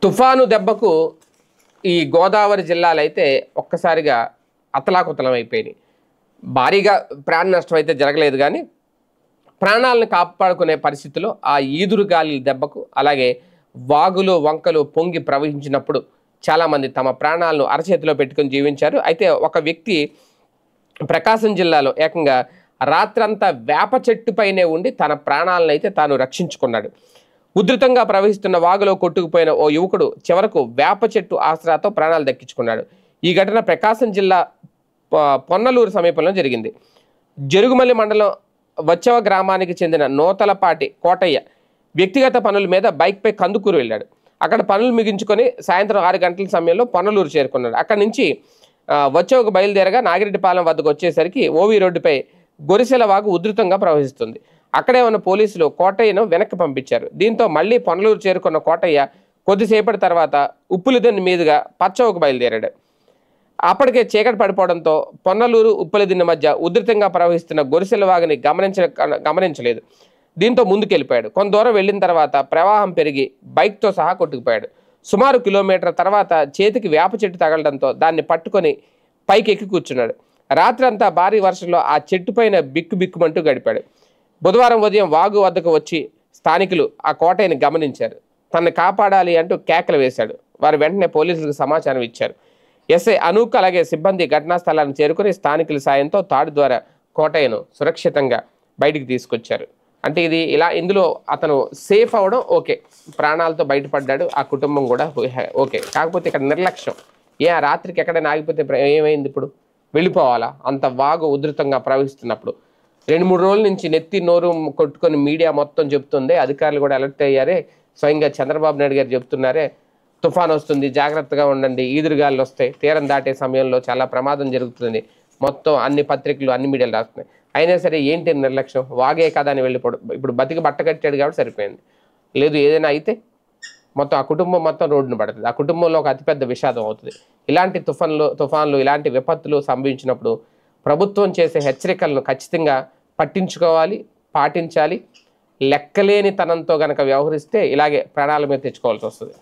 తుఫాను దెబ్బకు ఈ గోదావరి జిల్లాలైతే ఒక్కసారిగా అతలాకుతలం అయిపోయినాయి. భారీగా ప్రాణ నష్టం అయితే జరగలేదు కానీ ప్రాణాలను కాపాడుకునే పరిస్థితిలో ఆ ఈదురు గాలి దెబ్బకు అలాగే వాగులు వంకలు పొంగి ప్రవహించినప్పుడు చాలామంది తమ ప్రాణాలను అరచేతిలో పెట్టుకొని జీవించారు. అయితే ఒక వ్యక్తి ప్రకాశం జిల్లాలో ఏకంగా రాత్రంతా వేప చెట్టుపైనే ఉండి తన ప్రాణాలను అయితే తాను రక్షించుకున్నాడు. ఉధృతంగా ప్రవహిస్తున్న వాగులో కొట్టుకుపోయిన ఓ యువకుడు చివరకు వేప చెట్టు ఆసరాతో ప్రాణాలు దక్కించుకున్నాడు. ఈ ఘటన ప్రకాశం జిల్లా పొన్నలూరు సమీపంలో జరిగింది. జరుగుమల్లి మండలం వచ్చవ గ్రామానికి చెందిన నూతలపాటి కోటయ్య వ్యక్తిగత పనుల మీద బైక్పై కందుకూరు వెళ్ళాడు. అక్కడ పనులు ముగించుకొని సాయంత్రం 6 గంటల సమయంలో పొన్నలూరు చేరుకున్నాడు. అక్కడి నుంచి వచ్చవకు బయలుదేరగా నాగిరెడ్డిపాలెం వద్దకు వచ్చేసరికి ఓవి రోడ్డుపై గొరిసెల వాగు ఉధృతంగా ప్రవహిస్తుంది. అక్కడే ఉన్న పోలీసులు కోటయ్యను వెనక్కి పంపించారు. దీంతో మళ్ళీ పొన్నలూరు చేరుకున్న కోటయ్య కొద్దిసేపటి తర్వాత ఉప్పులదిన్నె మీదుగా పచ్చవకు బయలుదేరాడు. అప్పటికే చీకటి పడిపోవడంతో పొన్నలూరు ఉప్పులదిన్నె మధ్య ఉధృతంగా ప్రవహిస్తున్న గొరిసెల వాగుని గమనించలేదు. దీంతో ముందుకెళ్ళిపోయాడు. కొంత దూరం వెళ్ళిన తర్వాత ప్రవాహం పెరిగి బైక్తో సహా కొట్టుకుపోయాడు. సుమారు కిలోమీటర్ తర్వాత చేతికి వేప చెట్టు తగలడంతో దాన్ని పట్టుకొని పైకి ఎక్కి కూర్చున్నాడు. రాత్రి అంతా భారీ వర్షంలో ఆ చెట్టు పైన బిక్కుమంటూ గడిపాడు. బుధవారం ఉదయం వాగు వద్దకు వచ్చి స్థానికులు ఆ కోటయ్యని గమనించారు. తనని కాపాడాలి అంటూ కేకలు వేశాడు. వారు వెంటనే పోలీసులకు సమాచారం ఇచ్చారు. ఎస్ఐ అనూక్ అలాగే సిబ్బంది ఘటనా స్థలాన్ని చేరుకుని స్థానికుల సాయంతో తాడు ద్వారా కోటయ్యను సురక్షితంగా బయటికి తీసుకొచ్చారు. అంటే ఇందులో అతను సేఫ్ అవ్వడం ఓకే, ప్రాణాలతో బయటపడ్డాడు, ఆ కుటుంబం కూడా ఓకే. కాకపోతే ఇక్కడ నిర్లక్ష్యం. ఆ రాత్రికి ఎక్కడైనా ఆగిపోతే ఏమైంది? ఇప్పుడు వెళ్ళిపోవాలా? అంత వాగు ఉధృతంగా ప్రవహిస్తున్నప్పుడు 2-3 రోజుల నుంచి నెత్తి నోరు కొట్టుకొని మీడియా మొత్తం చెప్తుంది. అధికారులు కూడా అలర్ట్ అయ్యారే. స్వయంగా చంద్రబాబు నాయుడు గారు చెప్తున్నారే, తుఫాన్ వస్తుంది, జాగ్రత్తగా ఉండండి, ఈదురుగాలు వస్తాయి, తీరం దాటే సమయంలో చాలా ప్రమాదం జరుగుతుంది, మొత్తం అన్ని పత్రికలు అన్ని మీడియాలు రాస్తున్నాయి. అయినా సరే ఏంటి నిర్లక్ష్యం? వాగే కదా అని వెళ్ళిపోవడం. ఇప్పుడు బతికి బట్ట కట్టాడు కాబట్టి సరిపోయింది. లేదు ఏదైనా అయితే మొత్తం ఆ కుటుంబం మొత్తం రోడ్డును పడుతుంది. ఆ కుటుంబంలో ఒక అతిపెద్ద విషాదం అవుతుంది. ఇలాంటి తుఫాన్లు ఇలాంటి విపత్తులు సంభవించినప్పుడు ప్రభుత్వం చేసే హెచ్చరికలను ఖచ్చితంగా పట్టించుకోవాలి, పాటించాలి. లెక్కలేని తనంతో గనక వ్యవహరిస్తే ఇలాగే ప్రాణాల మీద తెచ్చుకోవాల్సి వస్తుంది.